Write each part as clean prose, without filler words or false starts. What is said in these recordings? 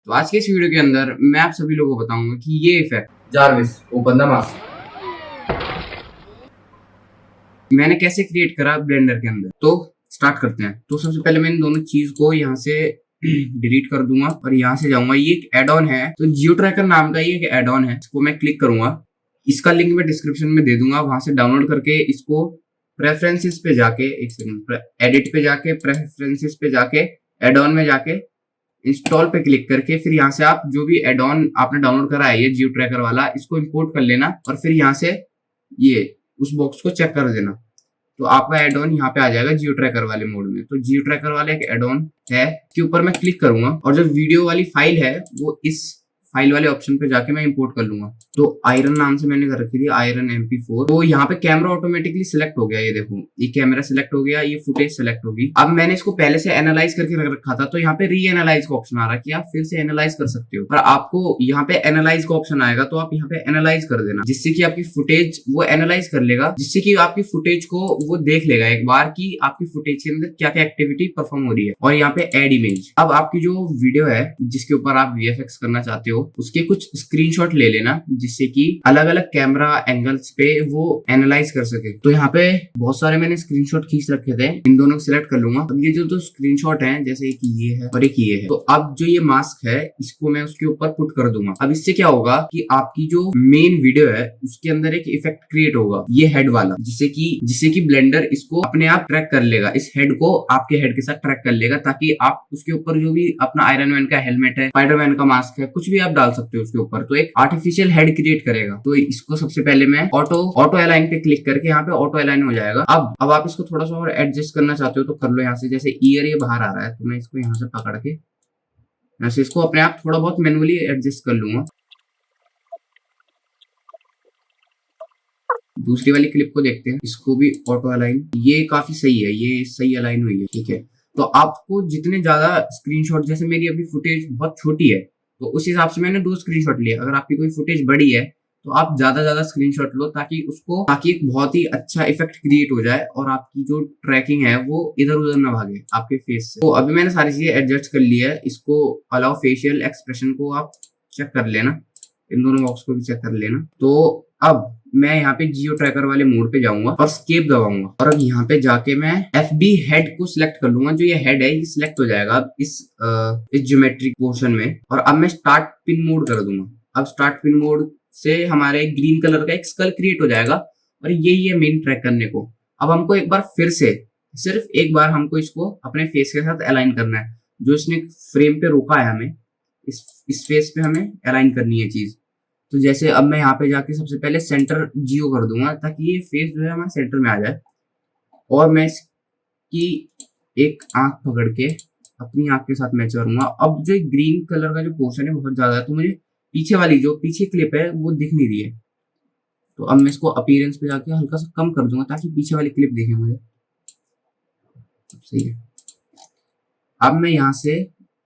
तो आज के इस वीडियो के अंदर मैं आप सभी लोगों को बताऊंगा कि ये effect Jarvis open the mask मैंने कैसे क्रिएट करा ब्लेंडर के अंदर। तो स्टार्ट करते हैं। तो सबसे पहले मैं इन दोनों चीज को यहाँ से डिलीट कर दूंगा और यहाँ से जाऊंगा। ये एक एड ऑन है, तो जियो ट्रैकर नाम का ये एक एड ऑन है, इसको मैं क्लिक करूंगा। इसका लिंक मैं डिस्क्रिप्शन में दे दूंगा, वहां से डाउनलोड करके इसको प्रेफरेंसेस पे जाके, एक सेकंड, एडिट पे जाके, प्रेफरेंसेस पे जाके, एड ऑन में जाके इंस्टॉल पे क्लिक करके फिर यहाँ से आप जो भी एड ऑन आपने डाउनलोड करा है ये जियो ट्रैकर वाला, इसको इंपोर्ट कर लेना और फिर यहाँ से ये उस बॉक्स को चेक कर देना। तो आपका एड ऑन यहाँ पे आ जाएगा जियो ट्रैकर वाले मोड में। तो जियो ट्रैकर वाला एक एड ऑन है, इसके ऊपर मैं क्लिक करूंगा और जो वीडियो वाली फाइल है वो इस फाइल वाले ऑप्शन पे जाके मैं इंपोर्ट कर लूंगा। तो आयरन नाम से मैंने कर रखी थी, आयरन MP4। तो यहाँ पे कैमरा ऑटोमेटिकली सिलेक्ट हो गया, ये देखो ये कैमरा सिलेक्ट हो गया, ये फुटेज सिलेक्ट होगी। अब मैंने इसको पहले से एनालाइज करके रख रखा था, तो यहाँ पे री एनालाइज का ऑप्शन आ रहा है कि आप फिर से एनालाइज कर सकते हो। पर आपको यहाँ पे एनालाइज का ऑप्शन आएगा, तो आप यहाँ पे एनालाइज कर देना, जिससे कि आपकी फुटेज वो एनालाइज कर लेगा, जिससे कि आपकी फुटेज को वो देख लेगा एक बार कि आपकी फुटेज के अंदर क्या क्या एक्टिविटी परफॉर्म हो रही है। और यहाँ पे एड इमेज, अब आपकी जो वीडियो है जिसके ऊपर आप VFX करना चाहते हो उसके कुछ स्क्रीनशॉट ले लेना, जिससे कि अलग अलग कैमरा एंगल्स पे वो एनालाइज कर सके। तो यहाँ पे बहुत सारे मैंने स्क्रीनशॉट खींच रखे थे, इन दोनों को सिलेक्ट कर लूंगा। अब ये जो दो स्क्रीनशॉट हैं, जैसे एक ये है और एक ये है, तो अब जो ये मास्क है इसको मैं उसके ऊपर पुट कर दूंगा। अब इससे क्या होगा कि आपकी जो मेन वीडियो है उसके अंदर एक इफेक्ट क्रिएट होगा, ये हेड वाला, जिससे कि ब्लेंडर इसको अपने आप ट्रैक कर लेगा, इस हेड को आपके हेड के साथ ट्रैक कर लेगा, ताकि आप उसके ऊपर जो भी अपना आयरन मैन का हेलमेट है, स्पाइडरमैन का मास्क है, कुछ भी आप डाल सकते हो उसके ऊपर। तो एक आर्टिफिशियल हेड क्रिएट करेगा। तो इसको सबसे पहले मैं ऑटो अलाइन पे क्लिक करके यहाँ पे ऑटो अलाइन हो जाएगा। अब आप इसको थोड़ा सा और एडजस्ट करना चाहते हो तो कर लो। यहाँ से जैसे ईयर ये बाहर आ रहा है, तो मैं इसको यहाँ से पकड़ के यहाँ से इसको अपने आप थोड़ा बहुत मैनुअली एडजस्ट कर लूंगा। दूसरी वाली क्लिप को देखते हैं, इसको भी ऑटो अलाइन, ये काफी सही है, ये सही अलाइन हुई है, ठीक है। तो आपको जितने ज्यादा स्क्रीनशॉट, जैसे मेरी अभी फुटेज बहुत छोटी है तो उस हिसाब से मैंने 2 स्क्रीनशॉट लिए। अगर आपकी कोई फुटेज बड़ी है तो आप ज्यादा स्क्रीनशॉट लो, ताकि एक बहुत ही अच्छा इफेक्ट क्रिएट हो जाए और आपकी जो ट्रैकिंग है वो इधर उधर ना भागे आपके फेस से। तो अभी मैंने सारी चीजें एडजस्ट कर ली है। इसको अलाउ फेशियल एक्सप्रेशन को आप चेक कर लेना, इन दोनों बॉक्स को भी चेक कर लेना। तो अब मैं यहाँ पे जियो ट्रैकर वाले मोड पे जाऊंगा और स्केप दबाऊंगा और अब यहाँ पे जाके मैं FB हेड को सिलेक्ट कर लूंगा। जो ये हेड है ये सिलेक्ट हो जाएगा अब इस ज्योमेट्रिक पोर्शन में। और अब मैं स्टार्ट पिन मोड कर दूंगा। अब स्टार्ट पिन मोड से हमारे ग्रीन कलर का एक स्कल क्रिएट हो जाएगा और यही है मेन ट्रैक करने को। अब हमको एक बार फिर से, सिर्फ एक बार हमको इसको अपने फेस के साथ अलाइन करना है। जो इसने फ्रेम पे रोका है हमें, इस फेस पे हमें अलाइन करनी है चीज। तो जैसे अब मैं यहाँ पे जाके सबसे पहले सेंटर जियो कर दूंगा, ताकि ये फेस जो है हमारे सेंटर में आ जाए। और मैं इसकी एक आंख पकड़ के अपनी आंख के साथ मैच करूंगा। अब जो ग्रीन कलर का जो पोर्शन है बहुत ज्यादा है, तो मुझे पीछे वाली जो पीछे क्लिप है वो दिख नहीं रही है। तो अब मैं इसको अपीयरेंस पे जाके हल्का सा कम कर दूंगा, ताकि पीछे वाली क्लिप दिखे मुझे। सही है। अब मैं यहाँ से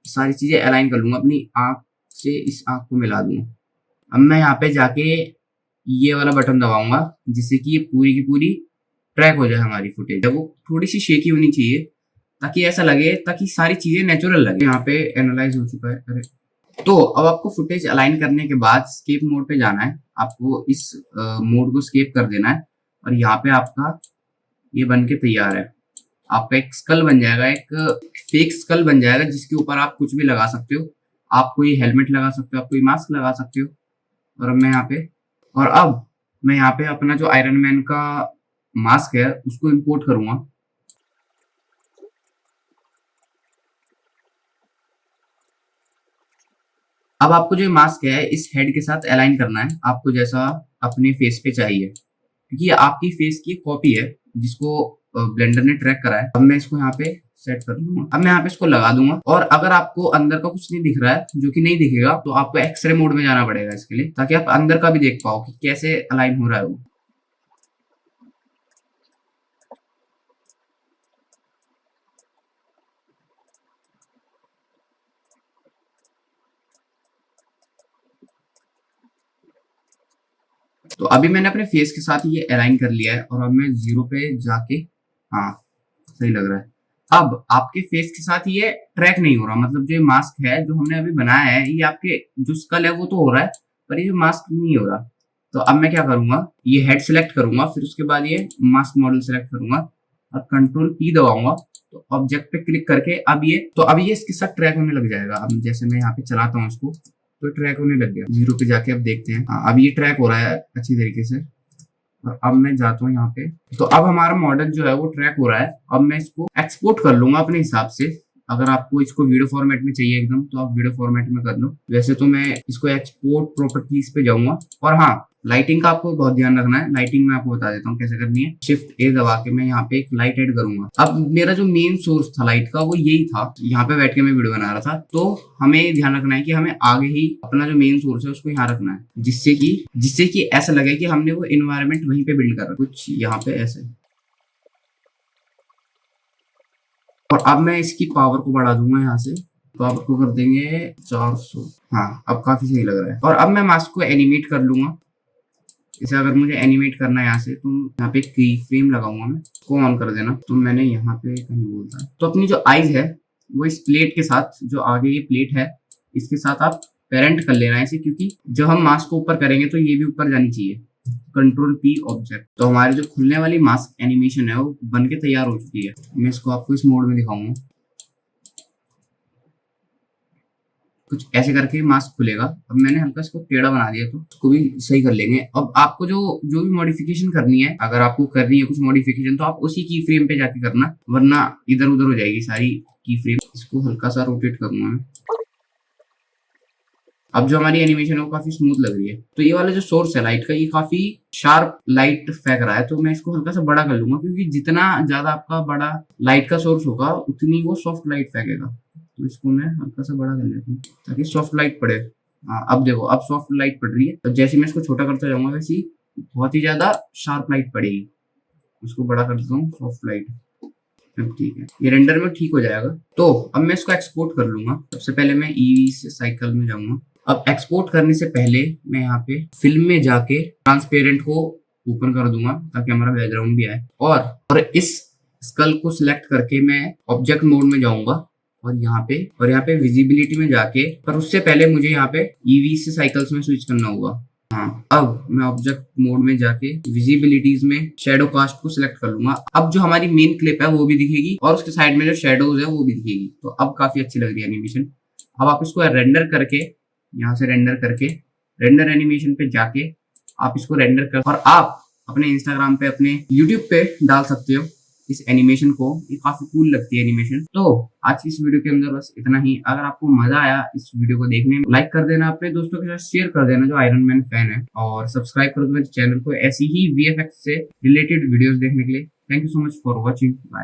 सारी चीजें अलाइन कर लूंगा, अपनी आंख से इस आंख को मिला दूंगा। अब मैं यहाँ पे जाके ये वाला बटन दबाऊंगा, जिससे कि ये पूरी की पूरी ट्रैक हो जाए हमारी फुटेज। वो थोड़ी सी शेकी होनी चाहिए, ताकि ऐसा लगे, ताकि सारी चीजें नेचुरल लगे। यहाँ पे एनालाइज हो चुका है। अरे तो अब आपको फुटेज अलाइन करने के बाद स्केप मोड पे जाना है। आपको इस मोड को स्केप कर देना है और यहाँ पे आपका ये बन के तैयार है। आपका एक स्कल बन जाएगा, एक फेक स्कल बन जाएगा, जिसके ऊपर आप कुछ भी लगा सकते हो। आप कोई हेलमेट लगा सकते हो, आप कोई मास्क लगा सकते हो। और अब मैं यहाँ पे अपना जो आयरन मैन का मास्क है उसको इंपोर्ट करूंगा। अब आपको जो मास्क है इस हेड के साथ अलाइन करना है, आपको जैसा अपने फेस पे चाहिए, क्योंकि ये आपकी फेस की कॉपी है जिसको ब्लेंडर ने ट्रैक करा है। अब मैं इसको यहाँ पे सेट कर दूंगा। अब मैं यहाँ पे इसको लगा दूंगा। और अगर आपको अंदर का कुछ नहीं दिख रहा है, जो कि नहीं दिखेगा, तो आपको एक्सरे मोड में जाना पड़ेगा इसके लिए, ताकि आप अंदर का भी देख पाओ कि कैसे अलाइन हो रहा है वो। तो अभी मैंने अपने फेस के साथ ये अलाइन कर लिया है और अब मैं 0 पे जाके, हाँ सही लग रहा है। अब आपके फेस के साथ ये ट्रैक नहीं हो रहा, मतलब जो ये मास्क है जो हमने अभी बनाया है ये आपके जो स्कल है वो तो हो रहा है, पर ये जो मास्क नहीं हो रहा। तो अब मैं क्या करूंगा, ये हेड सेलेक्ट करूंगा, फिर उसके बाद ये मास्क मॉडल सेलेक्ट करूंगा और कंट्रोल पी दबाऊंगा। तो ऑब्जेक्ट पे क्लिक करके अब ये इसके साथ ट्रैक होने लग जाएगा। अब जैसे मैं यहाँ पे चलाता हूँ इसको तो ट्रैक होने लग गया। 0 पे जाके अब देखते हैं। हाँ, अब ये ट्रैक हो रहा है अच्छी तरीके से। और अब मैं जाता हूँ यहाँ पे, तो अब हमारा मॉडल जो है वो ट्रैक हो रहा है। अब मैं इसको एक्सपोर्ट कर लूंगा अपने हिसाब से। अगर आपको इसको वीडियो फॉर्मेट में चाहिए एकदम, तो आप वीडियो फॉर्मेट में कर लो। वैसे तो मैं इसको एक्सपोर्ट प्रॉपर्टीज पे जाऊंगा। और हाँ, लाइटिंग का आपको बहुत ध्यान रखना है। लाइटिंग मैं आपको बता देता हूँ कैसे करनी है। शिफ्ट ए दबा के मैं यहाँ पे एक लाइट ऐड करूंगा। अब मेरा जो मेन सोर्स था लाइट का वो यही था, यहाँ पे बैठ के मैं वीडियो बना रहा था। तो हमें ध्यान रखना है कि हमें आगे ही अपना जो मेन सोर्स है उसको यहाँ रखना है, जिससे कि ऐसा लगे कि हमने वो इन्वायरमेंट वहीं पे बिल्ड करा, कुछ यहाँ पे ऐसे। और अब मैं इसकी पावर को बढ़ा दूंगा यहाँ से, पावर को कर देंगे 400। हाँ, अब काफी सही लग रहा है। और अब मैं मास्क को एनिमेट कर लूंगा। इसे अगर मुझे एनिमेट करना है यहाँ से, तो यहाँ पे की फ्रेम लगाऊंगा मैं, इसको ऑन कर देना। तो मैंने यहाँ पे कहीं बोलता है, तो अपनी जो आईज है वो इस प्लेट के साथ, जो आगे ये प्लेट है इसके साथ आप पेरेंट कर लेना है इसे, क्योंकि जब हम मास्क को ऊपर करेंगे तो ये भी ऊपर जानी चाहिए। Control P object. तो हमारी जो खुलने वाली मास्क एनिमेशन है वो बन के तैयार हो चुकी है। मैं इसको आपको इस मोड में दिखाऊंगा। कुछ ऐसे करके मास्क खुलेगा। अब मैंने हल्का इसको टेढ़ा बना दिया, तो इसको भी सही कर लेंगे। अब आपको जो भी मॉडिफिकेशन करनी है, अगर आपको करनी है कुछ मॉडिफिकेशन, तो आप उसी की फ्रेम पे जाके करना, वरना इधर उधर हो जाएगी सारी की फ्रेम। इसको हल्का सा रोटेट करूंगा मैं। अब जो हमारी एनिमेशन है वो काफी स्मूथ लग रही है। तो ये वाला जो सोर्स है लाइट का, ये काफी शार्प लाइट फेंक रहा है। तो मैं इसको हल्का सा बड़ा कर लूंगा, क्योंकि जितना ज्यादा आपका बड़ा लाइट का सोर्स होगा उतनी वो सॉफ्ट लाइट फेंकेगा। तो इसको मैं हल्का सा बड़ा कर लेता हूँ ताकि सॉफ्ट लाइट पड़े। हाँ, अब देखो, अब सॉफ्ट लाइट पड़ रही है। तो जैसे मैं इसको छोटा करता जाऊंगा वैसे बहुत ही ज्यादा शार्प लाइट पड़ेगी। उसको बड़ा कर देता हूँ, सॉफ्ट लाइट। अब ठीक है, ये रेंडर में ठीक हो जाएगा। तो अब मैं इसको एक्सपोर्ट कर लूंगा। सबसे पहले मैं ईवी से साइकिल में जाऊंगा। अब एक्सपोर्ट करने से पहले मैं यहाँ पे फिल्म में जाके ट्रांसपेरेंट को ओपन कर दूंगा ताकि हमारा बैकग्राउंड भी आए। और इस स्कल को सिलेक्ट करके मैं ऑब्जेक्ट मोड में जाऊंगा और यहाँ पे विजिबिलिटी में जाके, पर उससे पहले मुझे यहाँ पे ईवी से साइकिल्स में स्विच करना होगा। हाँ, अब मैं ऑब्जेक्ट मोड में जाके विजिबिलिटीज में शैडो कास्ट को सिलेक्ट कर लूंगा। अब जो हमारी मेन क्लिप है वो भी दिखेगी और उसके साइड में जो शैडोज है वो भी दिखेगी। तो अब काफी अच्छी लग रही है एनिमेशन। अब आप इसको रेंडर करके, यहाँ से रेंडर करके रेंडर एनिमेशन पे जाके आप इसको रेंडर कर, और आप अपने इंस्टाग्राम पे, अपने यूट्यूब पे डाल सकते हो इस एनिमेशन को। ये काफी कूल लगती है एनिमेशन। तो आज की इस वीडियो के अंदर बस इतना ही। अगर आपको मजा आया इस वीडियो को देखने में, लाइक कर देना, अपने दोस्तों के साथ शेयर कर देना जो आयरन मैन फैन है, और सब्सक्राइब कर दो मेरे चैनल को ऐसी ही वीएफएक्स से रिलेटेड वीडियोस देखने के लिए। Thank you so much for watching. Bye.